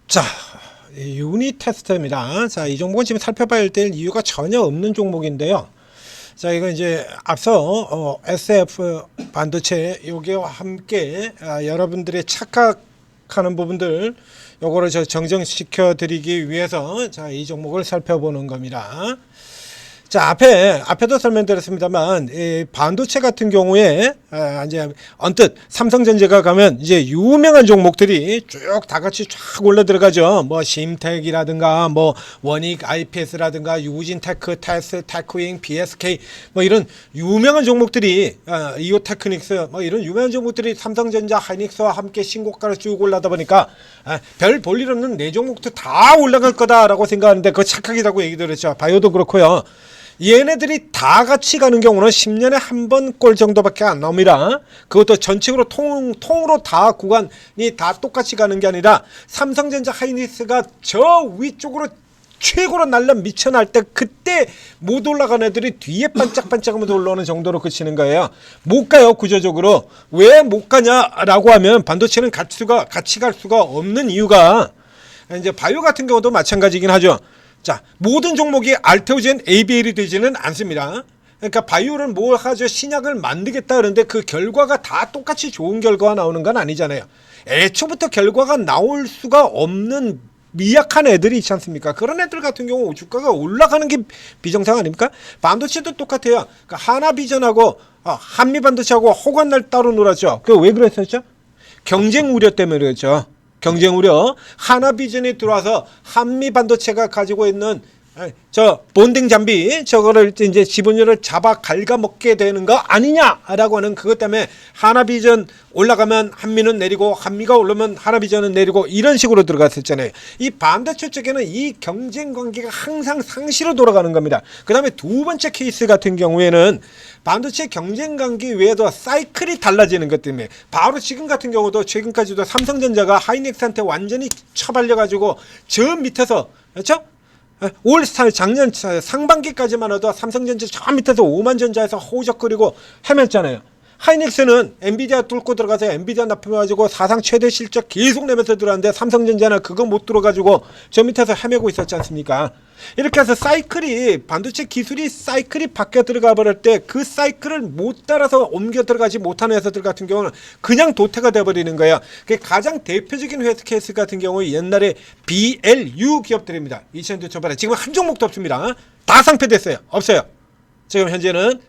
자, 유닛 테스트입니다. 자, 이 종목은 지금 살펴봐야 될 이유가 전혀 없는 종목인데요. 자, 이거 이제 앞서 SF 반도체 요게와 함께 여러분들의 착각하는 부분들 요거를 저 정정시켜 드리기 위해서 자, 이 종목을 살펴보는 겁니다. 자, 앞에도 설명드렸습니다만, 이 반도체 같은 경우에, 이제, 언뜻, 삼성전자가 가면, 이제, 유명한 종목들이 쭉 다 같이 쫙 올라 들어가죠. 뭐, 심텍이라든가, 뭐, 원익 IPS라든가, 유진테크, 테스, 테크윙, BSK, 뭐, 이런 유명한 종목들이, 이오테크닉스, 뭐, 이런 유명한 종목들이 삼성전자, 하이닉스와 함께 신고가를 쭉 올라다 보니까, 별 볼 일 없는 네 종목도 다 올라갈 거다라고 생각하는데, 그거 착각이라고 얘기 들었죠. 바이오도 그렇고요. 얘네들이 다 같이 가는 경우는 10년에 한 번 꼴 정도밖에 안 나옵니다. 그것도 전체적으로 통으로 다 구간이 다 똑같이 가는 게 아니라 삼성전자 하이닉스가 저 위쪽으로 최고로 날려 미쳐날 때 그때 못 올라간 애들이 뒤에 반짝반짝하면서 올라오는 정도로 그치는 거예요. 못 가요, 구조적으로. 왜 못 가냐라고 하면 반도체는 같이 갈 수가 없는 이유가 이제 바이오 같은 경우도 마찬가지긴 하죠. 자, 모든 종목이 알테오젠 ABL이 되지는 않습니다. 그러니까 바이오는 뭘 하죠? 신약을 만들겠다 그러는데 그 결과가 다 똑같이 좋은 결과가 나오는 건 아니잖아요. 애초부터 결과가 나올 수가 없는 미약한 애들이 있지 않습니까? 그런 애들 같은 경우 주가가 올라가는 게 비정상 아닙니까? 반도체도 똑같아요. 그러니까 하나비전하고 한미반도체하고 호관날 따로 놀았죠. 그 왜 그랬었죠? 경쟁 우려 때문에 그랬죠. 경쟁 우려. 하나비전이 들어와서 한미반도체가 가지고 있는 저 본딩 장비 저거를 이제 지분율을 잡아 갉아먹게 되는 거 아니냐라고 하는 그것 때문에 하나비전 올라가면 한미는 내리고 한미가 오르면 하나비전은 내리고 이런 식으로 들어갔었잖아요. 이 반도체 쪽에는 이 경쟁 관계가 항상 상시로 돌아가는 겁니다. 그 다음에 두 번째 케이스 같은 경우에는 반도체 경쟁 관계 외에도 사이클이 달라지는 것 때문에 바로 지금 같은 경우도 최근까지도 삼성전자가 하이닉스한테 완전히 처발려가지고 저 밑에서 그렇죠? 올 작년 상반기까지만 해도 삼성전자 저 밑에서 오만전자에서 호적거리고 헤맸잖아요. 하이닉스는 엔비디아 뚫고 들어가서 엔비디아 납품해가지고 사상 최대 실적 계속 내면서 들어왔는데 삼성전자는 그거 못 들어가지고 저 밑에서 헤매고 있었지 않습니까? 이렇게 해서 사이클이 반도체 기술이 사이클이 바뀌어 들어가 버릴 때 그 사이클을 못 따라서 옮겨 들어가지 못하는 회사들 같은 경우는 그냥 도태가 돼버리는 거예요. 가장 대표적인 회사 케이스 같은 경우 옛날에 BLU 기업들입니다. 2000년 초반에 지금 한 종목도 없습니다. 다 상폐됐어요. 없어요. 지금 현재는.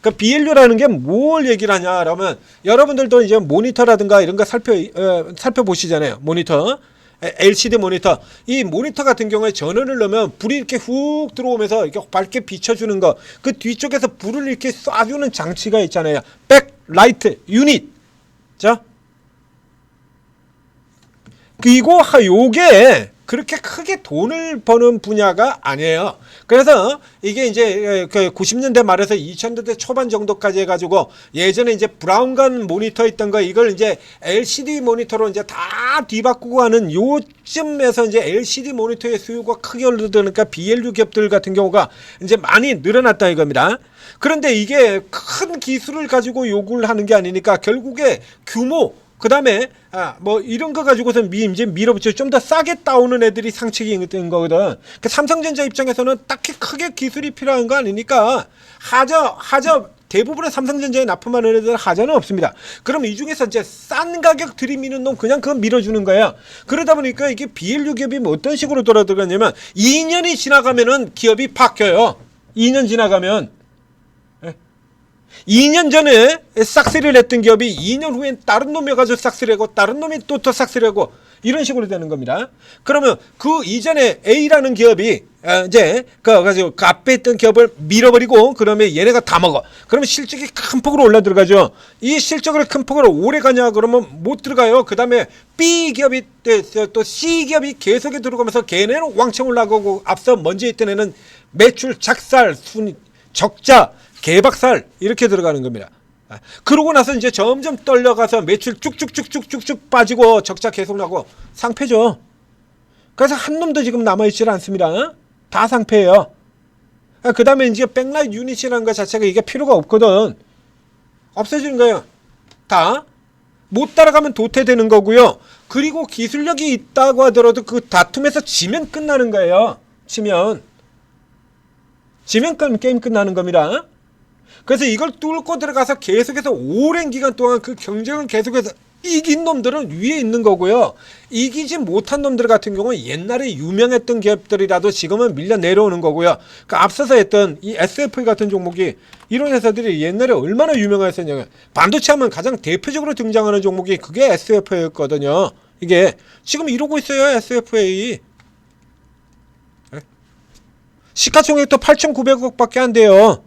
그 BLU라는 게 뭘 얘기를 하냐 그러면 여러분들도 이제 모니터라든가 이런 거 살펴보시잖아요. 모니터. LCD 모니터. 이 모니터 같은 경우에 전원을 넣으면 불이 이렇게 훅 들어오면서 이렇게 밝게 비춰주는 거. 그 뒤쪽에서 불을 이렇게 쏴주는 장치가 있잖아요. 백라이트 유닛. 자. 그리고 요게 그렇게 크게 돈을 버는 분야가 아니에요. 그래서 이게 이제 그 90년대 말에서 2000년대 초반 정도까지 해가지고 예전에 이제 브라운관 모니터 있던 거 이걸 이제 LCD 모니터로 이제 다 뒤바꾸고 하는 요쯤에서 이제 LCD 모니터의 수요가 크게 올라드니까 BLU 기업들 같은 경우가 이제 많이 늘어났다 이겁니다. 그런데 이게 큰 기술을 가지고 요구를 하는 게 아니니까 결국에 규모 그 다음에 뭐 이런 거 가지고서 이제 밀어붙여 좀 더 싸게 따오는 애들이 상책이 된 거거든. 그러니까 삼성전자 입장에서는 딱히 크게 기술이 필요한 거 아니니까 하저 대부분의 삼성전자에 납품하는 애들은 하자는 없습니다. 그럼 이 중에서 이제 싼 가격 들이미는 놈 그냥 그거 밀어주는 거야. 그러다 보니까 이게 BLU 기업이 뭐 어떤 식으로 돌아들었냐면 2년이 지나가면은 기업이 바뀌어요. 2년 지나가면 2년 전에 싹쓸이를 했던 기업이 2년 후엔 다른 놈이 가지고 싹쓸이 하고 다른 놈이 또 싹쓸이 하고 이런 식으로 되는 겁니다. 그러면 그 이전에 A라는 기업이 이제 가지고 그 앞에 있던 기업을 밀어버리고 그러면 얘네가 다 먹어. 그러면 실적이 큰 폭으로 올라 들어가죠. 이 실적을 큰 폭으로 오래 가냐 그러면 못 들어가요. 그 다음에 B 기업이 또 C 기업이 계속해 들어가면서 걔네는 왕창 올라가고 앞서 먼저 있던 애는 매출 작살 순위 적자 개박살 이렇게 들어가는 겁니다. 그러고 나서 이제 점점 떨려가서 매출 쭉쭉쭉쭉쭉쭉 빠지고 적자 계속 나고 상패죠. 그래서 한 놈도 지금 남아있지 않습니다. 다 상패예요. 그 다음에 이제 백라이트 유닛이라는 것 자체가 이게 필요가 없거든. 없어지는 거예요. 다. 못 따라가면 도태되는 거고요. 그리고 기술력이 있다고 하더라도 그 다툼에서 지면 끝나는 거예요. 지면 게임 끝나는 겁니다. 그래서 이걸 뚫고 들어가서 계속해서 오랜 기간 동안 그 경쟁을 계속해서 이긴 놈들은 위에 있는 거고요. 이기지 못한 놈들 같은 경우는 옛날에 유명했던 기업들이라도 지금은 밀려 내려오는 거고요. 그 앞서서 했던 이 SFA 같은 종목이 이런 회사들이 옛날에 얼마나 유명했었냐면 반도체 하면 가장 대표적으로 등장하는 종목이 그게 SFA였거든요. 이게 지금 이러고 있어요. SFA 시가총액도 8,900억 밖에 안 돼요.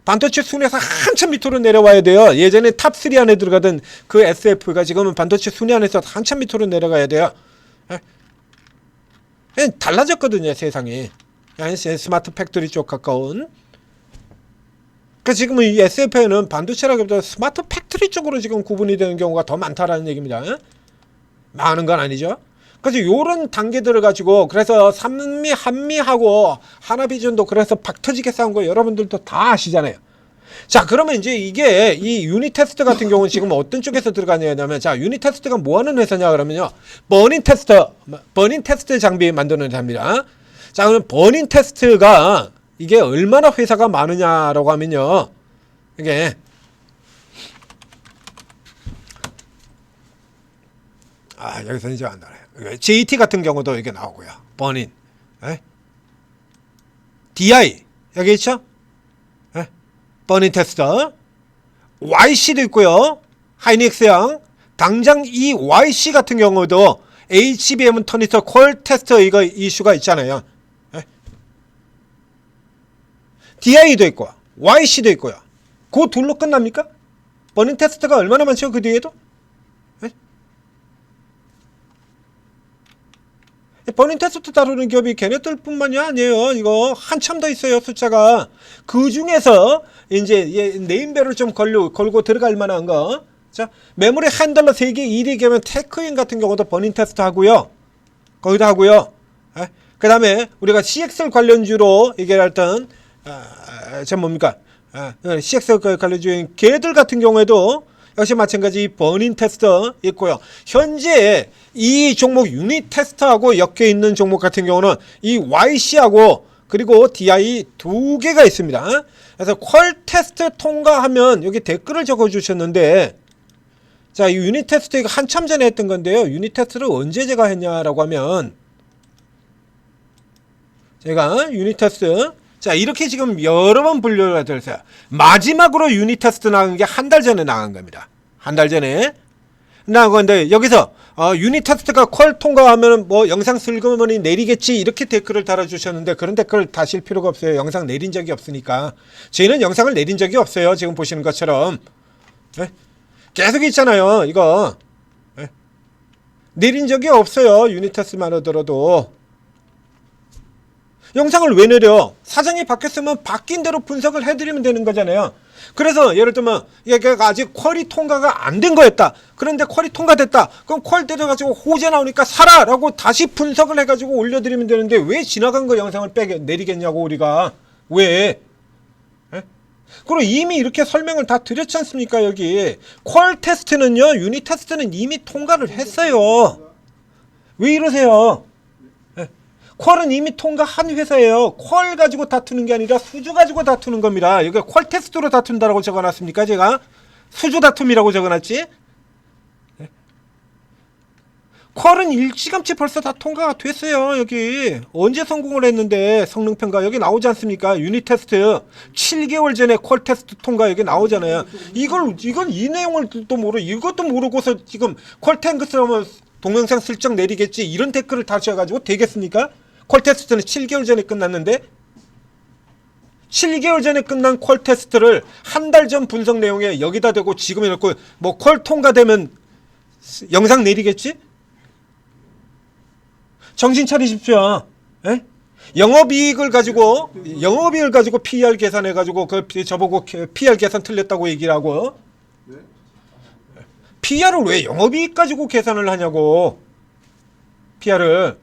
반도체 순위에서 한참 밑으로 내려와야 돼요. 예전에 탑3 안에 들어가던 그 SF가 지금은 반도체 순위 안에서 한참 밑으로 내려가야 돼요. 달라졌거든요, 세상이. 스마트 팩토리 쪽 가까운. 그러니까 지금은 이 SF는 반도체라기보다 스마트 팩토리 쪽으로 지금 구분이 되는 경우가 더 많다라는 얘기입니다. 많은 건 아니죠. 그래서 요런 단계들을 가지고 그래서 삼미 한미하고 하나비전도 그래서 박터지게 싸운 거 여러분들도 다 아시잖아요. 자, 그러면 이제 이게 이 유니테스트 같은 경우는 지금 어떤 쪽에서 들어가냐면, 자, 유니테스트가 뭐 하는 회사냐 그러면요, 버닝 테스트 장비 만드는 회사입니다. 자, 그럼 버닝 테스트가 이게 얼마나 회사가 많으냐라고 하면요, 이게 여기서 이제 안 나와요. JT 같은 경우도 이게 나오고요. 버닝, DI 여기 있죠? 버닝 테스터, YC도 있고요. 하이닉스형. 당장 이 YC 같은 경우도 HBM 터니터 콜 테스터 이거 이슈가 있잖아요. DI도 있고 YC도 있고요. 그 둘로 끝납니까? 버닝 테스트가 얼마나 많죠? 그 뒤에도? 버닝 테스트 다루는 기업이 걔네들 뿐만이 아니에요. 이거 한참 더 있어요, 숫자가. 그 중에서 이제 네임벨을 좀 걸고 들어갈 만한 거. 자, 메모리 핸들러 세계 1위 기업은 테크인 같은 경우도 버닝 테스트 하고요. 거기도 하고요. 그 다음에 우리가 CXL 관련주로 얘기했던, 뭡니까? CXL 관련주인 걔들 같은 경우에도 역시 마찬가지 버닝 테스터 있고요. 현재 이 종목 유닛 테스트하고 엮여 있는 종목 같은 경우는 이 YC하고 그리고 DI 두 개가 있습니다. 그래서 퀄 테스트 통과하면 여기 댓글을 적어 주셨는데, 자, 이 유닛 테스트 이거 한참 전에 했던 건데요. 유닛 테스트를 언제 제가 했냐라고 하면, 제가 유닛 테스트, 자, 이렇게 지금 여러 번 분류가 됐어요. 마지막으로 유닛 테스트 나간 게 한 달 전에 나간 겁니다. 한 달 전에 나간 건데, 여기서 유닛 테스트가 퀄 통과하면 뭐 영상 슬그머니 내리겠지 이렇게 댓글을 달아주셨는데, 그런 댓글 다실 필요가 없어요. 영상 내린 적이 없으니까. 저희는 영상을 내린 적이 없어요. 지금 보시는 것처럼. 계속 있잖아요. 이거 내린 적이 없어요. 유닛 테스트만 하더라도. 영상을 왜 내려? 사정이 바뀌었으면 바뀐 대로 분석을 해드리면 되는 거잖아요. 그래서 예를 들면 이게 아직 퀄이 통과가 안 된 거였다. 그런데 퀄이 통과됐다. 그럼 퀄 때려가지고 호재 나오니까 사라! 라고 다시 분석을 해가지고 올려드리면 되는데 왜 지나간 거 영상을 내리겠냐고 우리가. 왜? 그리고 이미 이렇게 설명을 다 드렸지 않습니까? 여기 퀄 테스트는요, 유닛 테스트는 이미 통과를 했어요. 왜 이러세요? 퀄은 이미 통과한 회사예요. 퀄 가지고 다투는 게 아니라 수주 가지고 다투는 겁니다. 여기 퀄 테스트로 다툰다라고 적어놨습니까? 제가 수주 다툼이라고 적어놨지? 퀄은 일찌감치 벌써 다 통과가 됐어요. 여기 언제 성공을 했는데 성능평가 여기 나오지 않습니까? 유닛 테스트 7개월 전에 퀄 테스트 통과 여기 나오잖아요. 이건 이 내용을 또 모르고 이것도 모르고서 지금 퀄 테스트 하면 동영상 슬쩍 내리겠지 이런 댓글을 다셔가지고 되겠습니까? 퀄 테스트는 7개월 전에 끝났는데 7개월 전에 끝난 퀄 테스트를 한 달 전 분석 내용에 여기다 대고 지금 해놓고 뭐 퀄 통과되면 영상 내리겠지? 정신 차리십시오. 에? 영업이익을 가지고 PER 계산해가지고 저보고 PER 계산 틀렸다고 얘기를 하고, PER을 왜 영업이익 가지고 계산을 하냐고. PER을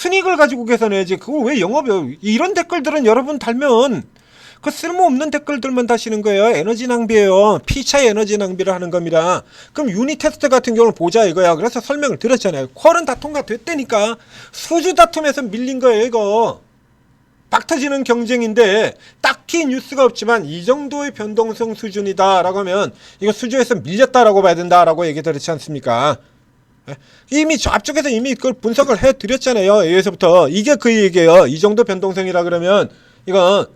순이익을 가지고 계산해야지. 그걸 왜 영업이요? 이런 댓글들은 여러분 달면 그 쓸모없는 댓글들만 다시는 거예요. 에너지 낭비예요. P차의 에너지 낭비를 하는 겁니다. 그럼 유닛 테스트 같은 경우는 보자 이거야. 그래서 설명을 드렸잖아요. 퀄은 다 통과됐다니까. 수주 다툼에서 밀린 거예요 이거. 박 터지는 경쟁인데 딱히 뉴스가 없지만 이 정도의 변동성 수준이다 라고 하면 이거 수주에서 밀렸다라고 봐야 된다라고 얘기 드렸지 않습니까? 이미 저 앞쪽에서 이미 그걸 분석을 해드렸잖아요. 여기서부터 이게 그 얘기예요. 이 정도 변동성이라 그러면 이거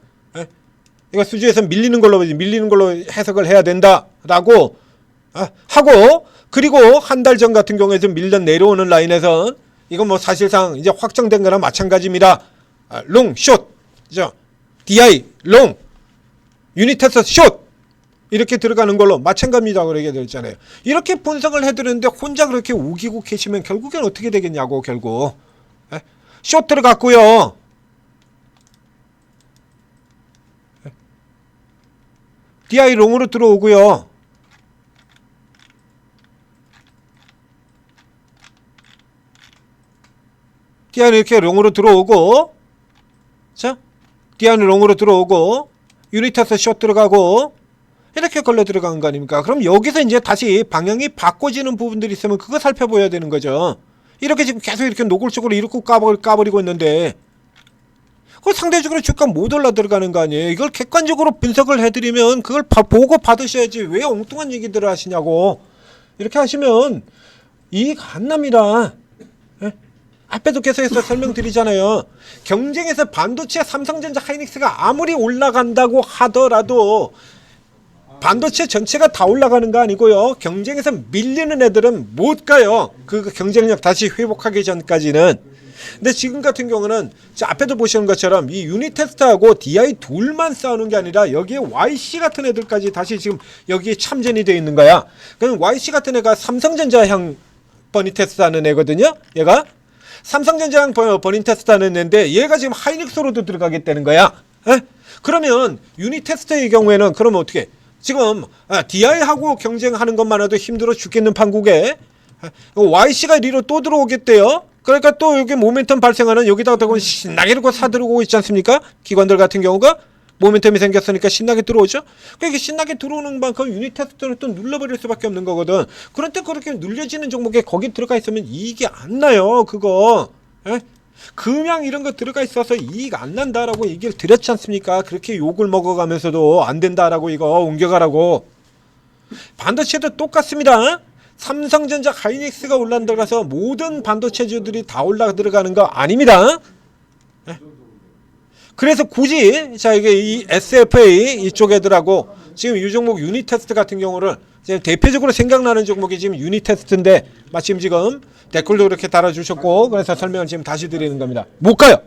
수주에서 밀리는 걸로 해석을 해야 된다라고 하고, 그리고 한 달 전 같은 경우에 좀 밀려 내려오는 라인에서 이건 뭐 사실상 이제 확정된 거나 마찬가지입니다. 롱, 숏, DI, 롱, 유니테스 숏 이렇게 들어가는 걸로 마찬가지입니다. 그렇게 얘기했잖아요. 이렇게 분석을 해드렸는데 혼자 그렇게 우기고 계시면 결국엔 어떻게 되겠냐고. 결국 숏 들어갔고요. DI 롱으로 들어오고요. DI는 이렇게 롱으로 들어오고, 자, DI는 롱으로 들어오고, 유니테스 숏 들어가고, 이렇게 걸려 들어간 거 아닙니까? 그럼 여기서 이제 다시 방향이 바꿔지는 부분들이 있으면 그거 살펴봐야 되는 거죠. 이렇게 지금 계속 이렇게 노골적으로 이렇게 까버리고 있는데, 그 상대적으로 주가 못 올라 들어가는 거 아니에요. 이걸 객관적으로 분석을 해드리면 그걸 보고 받으셔야지 왜 엉뚱한 얘기들을 하시냐고. 이렇게 하시면 이익 안 납니다. 앞에도 계속해서 설명드리잖아요. 경쟁에서 반도체 삼성전자 하이닉스가 아무리 올라간다고 하더라도 반도체 전체가 다 올라가는 거 아니고요. 경쟁에서 밀리는 애들은 못 가요. 그 경쟁력 다시 회복하기 전까지는. 근데 지금 같은 경우는 앞에도 보시는 것처럼 이 유닛 테스트하고 DI 둘만 싸우는 게 아니라 여기에 YC 같은 애들까지 다시 지금 여기에 참전이 되어 있는 거야. 그럼 YC 같은 애가 삼성전자향 버닝 테스트 하는 애거든요. 얘가 삼성전자향 버닝 테스트 하는 애인데 얘가 지금 하이닉스로도 들어가겠다는 거야. 그러면 유닛 테스트의 경우에는 그러면 어떻게? 지금 DI하고 경쟁하는 것만 해도 힘들어 죽겠는 판국에 YC가 리로 또 들어오겠대요. 그러니까 또 여기 모멘텀 발생하는 여기다가 신나게 이렇게 사들어오고 있지 않습니까? 기관들 같은 경우가 모멘텀이 생겼으니까 신나게 들어오죠. 그러니까 신나게 들어오는 만큼 유닛 테스트를 또 눌러버릴 수밖에 없는 거거든. 그런데 그렇게 눌려지는 종목에 거기 들어가 있으면 이익이 안 나요. 그거 금양 이런 거 들어가 있어서 이익 안 난다라고 얘기를 드렸지 않습니까? 그렇게 욕을 먹어가면서도 안 된다라고 이거 옮겨가라고. 반도체도 똑같습니다. 삼성전자 하이닉스가 올라간다고 해서 모든 반도체주들이 다 올라 들어가는 거 아닙니다. 그래서 굳이 자 이게 이 SFA 이쪽 애들하고 지금 이 종목 유닛 테스트 같은 경우는 대표적으로 생각나는 종목이 지금 유닛 테스트인데 마침 지금 댓글도 이렇게 달아주셨고 그래서 설명을 지금 다시 드리는 겁니다. 못 가요.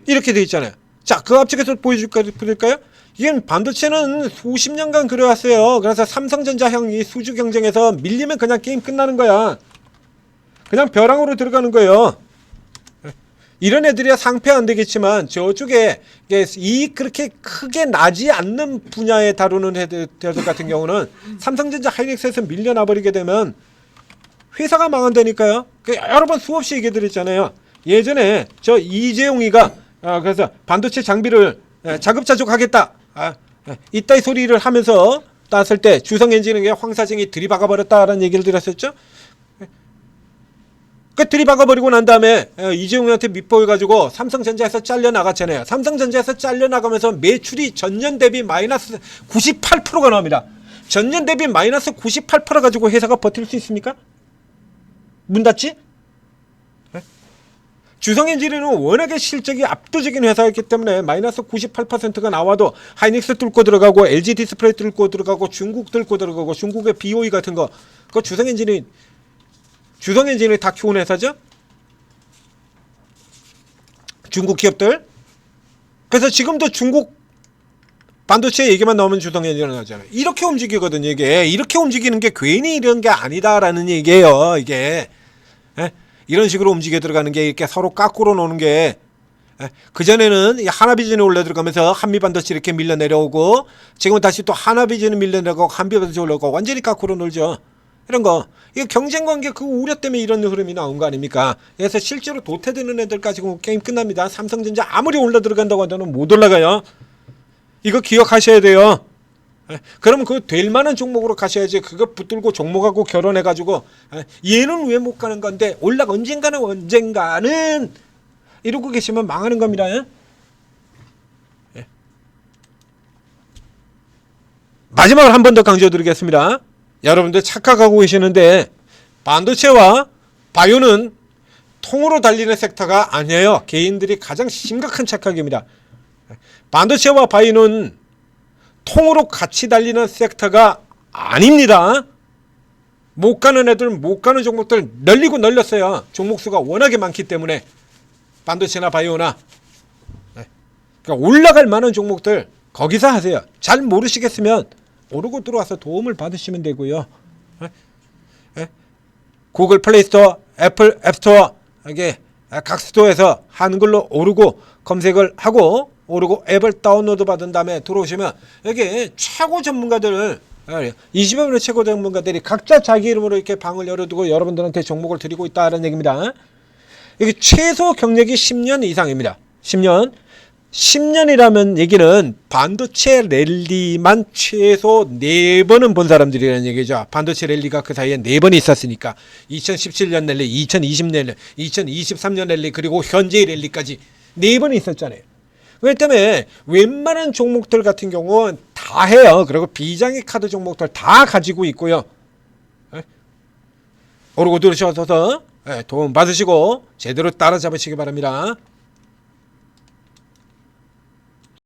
이렇게 돼 있잖아요. 자, 그 앞쪽에서 보여드릴까요? 이게 반도체는 수십 년간 그래왔어요. 그래서 삼성전자형 이 수주 경쟁에서 밀리면 그냥 게임 끝나는 거야. 그냥 벼랑으로 들어가는 거예요. 이런 애들이야 상패 안 되겠지만 저쪽에 이익 그렇게 크게 나지 않는 분야에 다루는 애들 같은 경우는 삼성전자 하이닉스에서 밀려나 버리게 되면 회사가 망한다니까요. 여러 번 수없이 얘기 드렸잖아요. 예전에 저 이재용이가 그래서 반도체 장비를 자급자족하겠다. 이따위 소리를 하면서 땄을 때 주성엔지니어링에 황사정이 들이박아 버렸다라는 얘기를 드렸었죠. 그 들이박아버리고 난 다음에 이재용한테 밑보여가지고 삼성전자에서 잘려나갔잖아요. 삼성전자에서 잘려나가면서 매출이 전년 대비 마이너스 98%가 나옵니다. 전년 대비 마이너스 98% 가지고 회사가 버틸 수 있습니까? 문 닫지? 주성엔지니어링은 워낙에 실적이 압도적인 회사였기 때문에 마이너스 98%가 나와도 하이닉스 뚫고 들어가고 LG 디스플레이 뚫고 들어가고 중국 뚫고 들어가고 중국의 BOE 같은 거 그거 주성엔지니어링 다 키운 회사죠? 중국 기업들. 그래서 지금도 중국 반도체 얘기만 나오면 주성엔지니어링 하잖아요. 이렇게 움직이거든요, 이게. 이렇게 움직이는 게 괜히 이런 게 아니다라는 얘기예요, 이게. 이런 식으로 움직여 들어가는 게 이렇게 서로 까꾸로 노는 게. 그전에는 하나비전이 올려 들어가면서 한미반도체 이렇게 밀려 내려오고 지금은 다시 또 하나비전이 밀려 내려가고 한미반도체 올라오고 완전히 까꾸로 놀죠. 이런 거. 이거 경쟁관계 그 우려 때문에 이런 흐름이 나온 거 아닙니까? 그래서 실제로 도태되는 애들 가지고 게임 끝납니다. 삼성전자 아무리 올라 들어간다고 하더라도 못 올라가요. 이거 기억하셔야 돼요. 그러면 그 될 만한 종목으로 가셔야지. 그거 붙들고 종목하고 결혼해가지고 얘는 왜 못 가는 건데 올라가 언젠가는 이러고 계시면 망하는 겁니다. 마지막으로 한 번 더 강조드리겠습니다. 여러분들 착각하고 계시는데 반도체와 바이오는 통으로 달리는 섹터가 아니에요. 개인들이 가장 심각한 착각입니다. 반도체와 바이오는 통으로 같이 달리는 섹터가 아닙니다. 못 가는 애들, 못 가는 종목들 널리고 널렸어요. 종목수가 워낙에 많기 때문에. 반도체나 바이오나. 그러니까 올라갈 만한 종목들 거기서 하세요. 잘 모르시겠으면 오르고 들어와서 도움을 받으시면 되고요. 구글 플레이스토어, 애플 앱스토어, 이게 각 스토어에서 한글로 오르고 검색을 하고 오르고 앱을 다운로드 받은 다음에 들어오시면 여기 최고 전문가들 20여 명의 최고 전문가들이 각자 자기 이름으로 이렇게 방을 열어두고 여러분들한테 종목을 드리고 있다는 얘기입니다. 이게 최소 경력이 10년 이상입니다. 10년이라면 얘기는 반도체 랠리만 최소 4번은 본 사람들이라는 얘기죠. 반도체 랠리가 그 사이에 4번이 있었으니까 2017년 랠리, 2020년 랠리, 2023년 랠리, 그리고 현재의 랠리까지 4번이 있었잖아요. 그렇기 때문에 웬만한 종목들 같은 경우는 다 해요. 그리고 비장의 카드 종목들 다 가지고 있고요. 오르고 들으셔서 도움 받으시고 제대로 따라잡으시기 바랍니다.